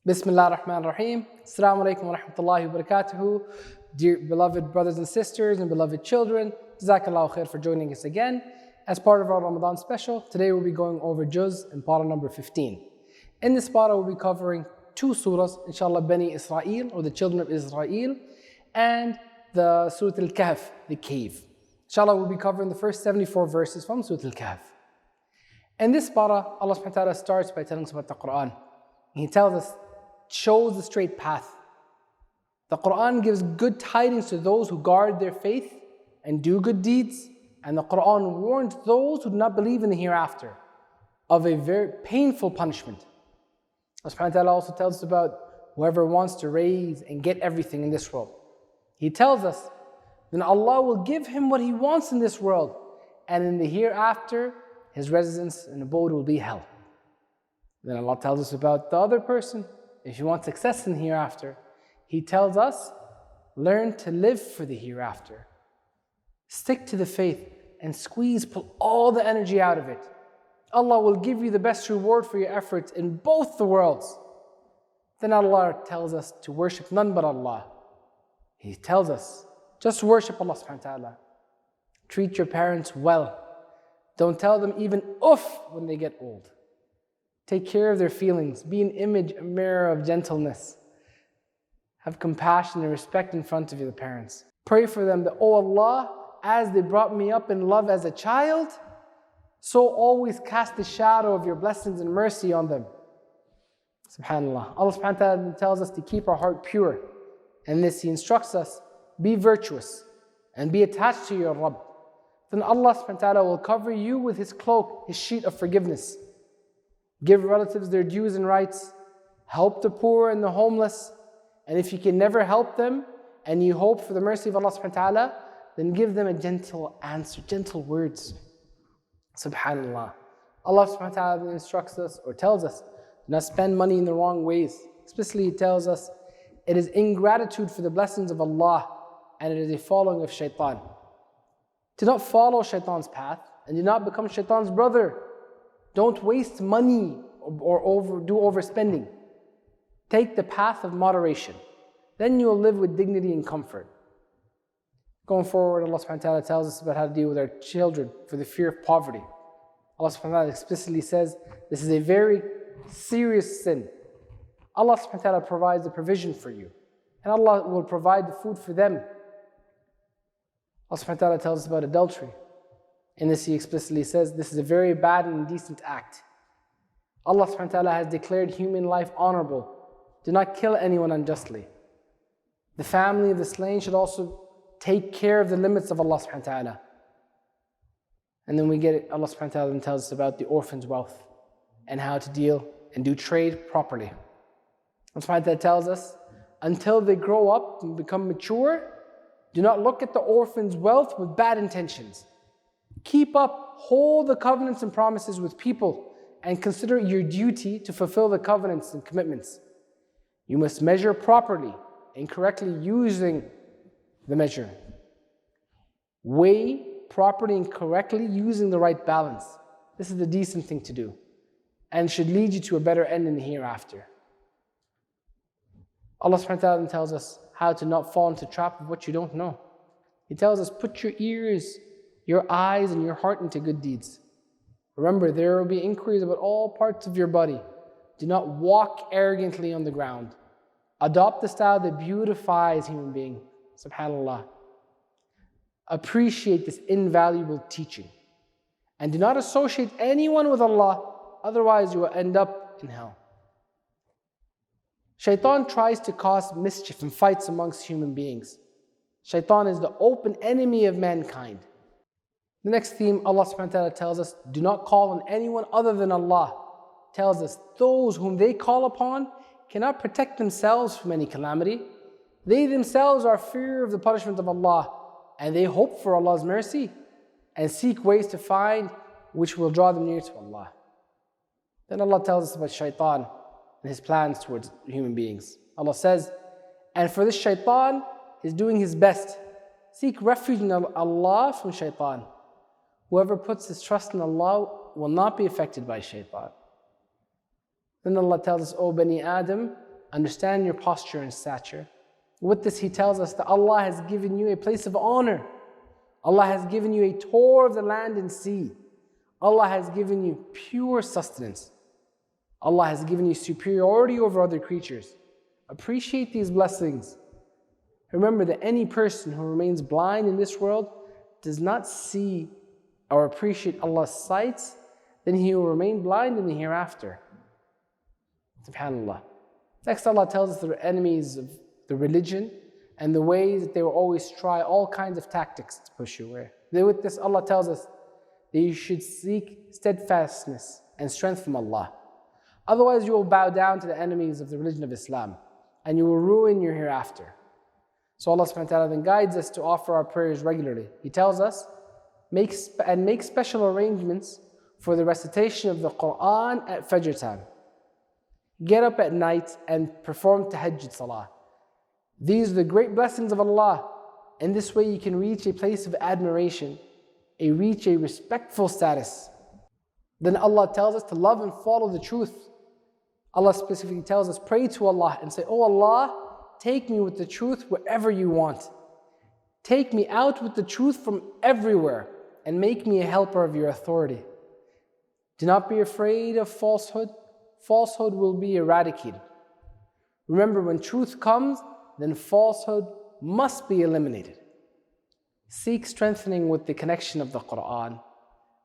Bismillah ar-Rahman ar-Rahim. Assalamu alaikum wa rahmatullahi wa barakatuhu. Dear beloved brothers and sisters and beloved children, Jazakallahu khair for joining us again. As part of our Ramadan special, today we'll be going over Juz in para number 15. In this para we'll be covering two surahs, inshallah, Bani Israel, or the children of Israel, and the Surah Al-Kahf, the cave. Inshallah, we'll be covering the first 74 verses from Surah Al-Kahf. In this para, Allah subhanahu wa ta'ala starts by telling us about the Qur'an. He tells us, shows the straight path. The Qur'an gives good tidings to those who guard their faith and do good deeds. And the Qur'an warns those who do not believe in the hereafter of a very painful punishment. Allah subhanahu wa ta'ala also tells us about whoever wants to raise and get everything in this world. He tells us, then Allah will give him what he wants in this world, and in the hereafter, his residence and abode will be hell. Then Allah tells us about the other person. If you want success in the hereafter, He tells us, learn to live for the hereafter. Stick to the faith and pull all the energy out of it. Allah will give you the best reward for your efforts in both the worlds. Then Allah tells us to worship none but Allah. He tells us, just worship Allah subhanahu wa ta'ala. Treat your parents well. Don't tell them even uff when they get old. Take care of their feelings. Be an image, a mirror of gentleness. Have compassion and respect in front of your parents. Pray for them that, oh Allah, as they brought me up in love as a child, so always cast the shadow of your blessings and mercy on them. SubhanAllah. Allah subhanahu wa ta'ala tells us to keep our heart pure. And this He instructs us, be virtuous and be attached to your Rabb. Then Allah subhanahu wa ta'ala will cover you with His cloak, His sheet of forgiveness. Give relatives their dues and rights. Help the poor and the homeless. And if you can never help them and you hope for the mercy of Allah subhanahu wa ta'ala, then give them a gentle answer, gentle words. SubhanAllah. Allah subhanahu wa ta'ala instructs us or tells us, do not spend money in the wrong ways. Especially He tells us, it is ingratitude for the blessings of Allah and it is a following of shaitan. Do not follow shaitan's path and do not become shaitan's brother. Don't waste money or do overspending. Take the path of moderation. Then you will live with dignity and comfort. Going forward, Allah subhanahu wa ta'ala tells us about how to deal with our children for the fear of poverty. Allah subhanahu wa ta'ala explicitly says, this is a very serious sin. Allah subhanahu wa ta'ala provides the provision for you. And Allah will provide the food for them. Allah subhanahu wa ta'ala tells us about adultery. In this He explicitly says, this is a very bad and indecent act. Allah subhanahu wa ta'ala has declared human life honorable. Do not kill anyone unjustly. The family of the slain should also take care of the limits of Allah subhanahu wa ta'ala. And then we get it, Allah subhanahu wa ta'ala tells us about the orphan's wealth and how to deal and do trade properly. Allah subhanahu wa ta'ala tells us, until they grow up and become mature, do not look at the orphan's wealth with bad intentions. Keep up, hold the covenants and promises with people and consider it your duty to fulfill the covenants and commitments. You must measure properly and correctly using the measure. Weigh properly and correctly using the right balance. This is the decent thing to do and should lead you to a better end in the hereafter. Allah subhanahu wa ta'ala tells us how to not fall into the trap of what you don't know. He tells us, put your ears, your eyes and your heart into good deeds. Remember, there will be inquiries about all parts of your body. Do not walk arrogantly on the ground. Adopt the style that beautifies human being. SubhanAllah. Appreciate this invaluable teaching. And do not associate anyone with Allah, otherwise you will end up in hell. Shaitan tries to cause mischief and fights amongst human beings. Shaitan is the open enemy of mankind. The next theme, Allah subhanahu wa ta'ala tells us, do not call on anyone other than Allah. Tells us, those whom they call upon cannot protect themselves from any calamity. They themselves are fear of the punishment of Allah, and they hope for Allah's mercy and seek ways to find which will draw them near to Allah. Then Allah tells us about shaitan and his plans towards human beings. Allah says, and for this shaitan is doing his best. Seek refuge in Allah from shaitan. Whoever puts his trust in Allah will not be affected by shaitan. Then Allah tells us, O Bani Adam, understand your posture and stature. With this, he tells us that Allah has given you a place of honor. Allah has given you a tour of the land and sea. Allah has given you pure sustenance. Allah has given you superiority over other creatures. Appreciate these blessings. Remember that any person who remains blind in this world does not see or appreciate Allah's sights, then he will remain blind in the hereafter. SubhanAllah. Next, Allah tells us that we're enemies of the religion and the ways that they will always try all kinds of tactics to push you away. With this, Allah tells us that you should seek steadfastness and strength from Allah. Otherwise, you will bow down to the enemies of the religion of Islam and you will ruin your hereafter. So Allah subhanahu wa ta'ala then guides us to offer our prayers regularly. He tells us, make special arrangements for the recitation of the Qur'an at Fajr time. Get up at night and perform tahajjud salah. These are the great blessings of Allah. In this way you can reach a place of admiration, reach a respectful status. Then Allah tells us to love and follow the truth. Allah specifically tells us, pray to Allah and say, "Oh Allah, take me with the truth wherever you want. Take me out with the truth from everywhere and make me a helper of your authority. Do not be afraid of falsehood. Falsehood will be eradicated. Remember, when truth comes, then falsehood must be eliminated." Seek strengthening with the connection of the Qur'an.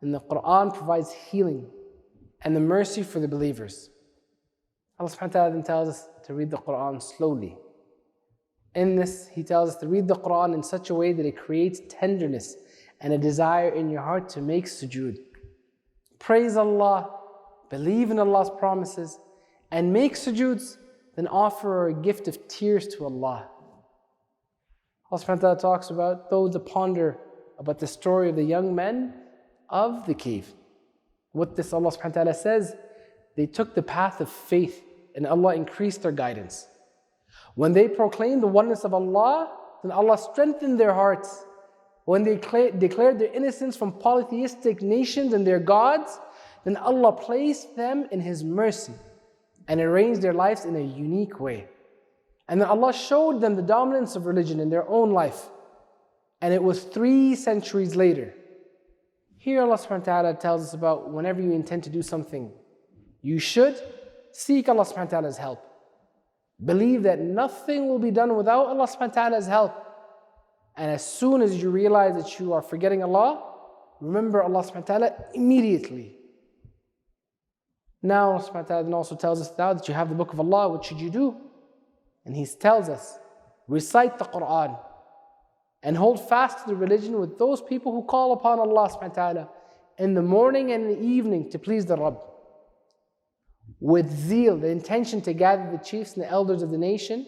And the Qur'an provides healing and the mercy for the believers. Allah subhanahu wa ta'ala then tells us to read the Qur'an slowly. In this, He tells us to read the Qur'an in such a way that it creates tenderness and a desire in your heart to make sujood. Praise Allah, believe in Allah's promises, and make sujoods, then offer a gift of tears to Allah. Allah subhanahu wa ta'ala talks about those that ponder about the story of the young men of the cave. With this, Allah subhanahu wa ta'ala says, they took the path of faith and Allah increased their guidance. When they proclaimed the oneness of Allah, then Allah strengthened their hearts. When they declared their innocence from polytheistic nations and their gods, then Allah placed them in His mercy and arranged their lives in a unique way. And then Allah showed them the dominance of religion in their own life. And it was 3 centuries later. Here Allah subhanahu wa ta'ala tells us about whenever you intend to do something, you should seek Allah subhanahu wa ta'ala's help. Believe that nothing will be done without Allah subhanahu wa ta'ala's help. And as soon as you realize that you are forgetting Allah, remember Allah subhanahu wa ta'ala immediately. Now Allah subhanahu wa ta'ala also tells us, now that you have the book of Allah, what should you do? And He tells us, recite the Qur'an and hold fast to the religion with those people who call upon Allah subhanahu wa ta'ala in the morning and in the evening to please the Rabb. With zeal, the intention to gather the chiefs and the elders of the nation,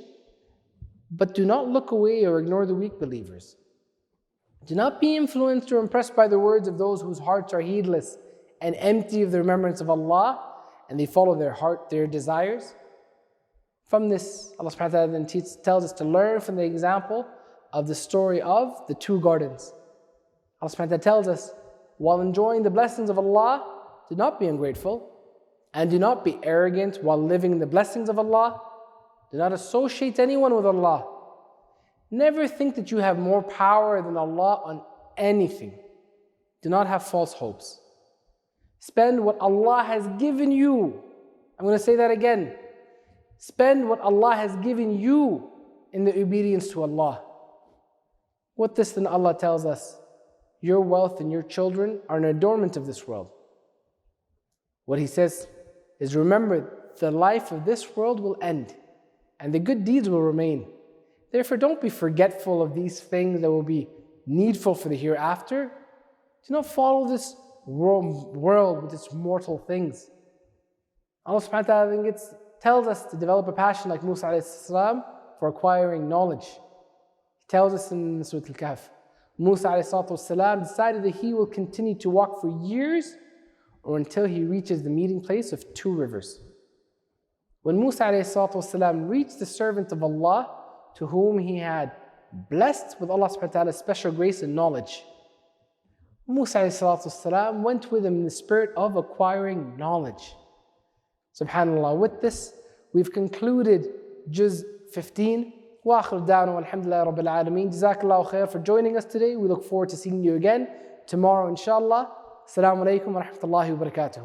but do not look away or ignore the weak believers. Do not be influenced or impressed by the words of those whose hearts are heedless and empty of the remembrance of Allah, and they follow their desires. From this, Allah subhanahu wa ta'ala then tells us to learn from the example of the story of the 2 gardens. Allah subhanahu wa ta'ala tells us, while enjoying the blessings of Allah, do not be ungrateful, and do not be arrogant while living in the blessings of Allah. Do not associate anyone with Allah. Never think that you have more power than Allah on anything. Do not have false hopes. Spend what Allah has given you. I'm going to say that again. Spend what Allah has given you in the obedience to Allah. With this, then Allah tells us, your wealth and your children are an adornment of this world. What He says is, remember, the life of this world will end, and the good deeds will remain. Therefore, don't be forgetful of these things that will be needful for the hereafter. Do not follow this world with its mortal things. Allah subhanahu wa ta'ala tells us to develop a passion like Musa alayhi salam for acquiring knowledge. He tells us in Surah Al-Kahf, Musa alayhi salam decided that he will continue to walk for years or until he reaches the meeting place of 2 rivers. When Musa alayhi salam reached the servant of Allah, to whom he had blessed with Allah subhanahu wa ta'ala's special grace and knowledge, Musa alayhi salam went with him in the spirit of acquiring knowledge. SubhanAllah, with this, we've concluded Juz 15. وآخر دعوانا والحمد لله رب العالمين. Jazakallahu khair for joining us today. We look forward to seeing you again tomorrow inshallah. Assalamu alaikum wa rahmatullahi wa barakatuh.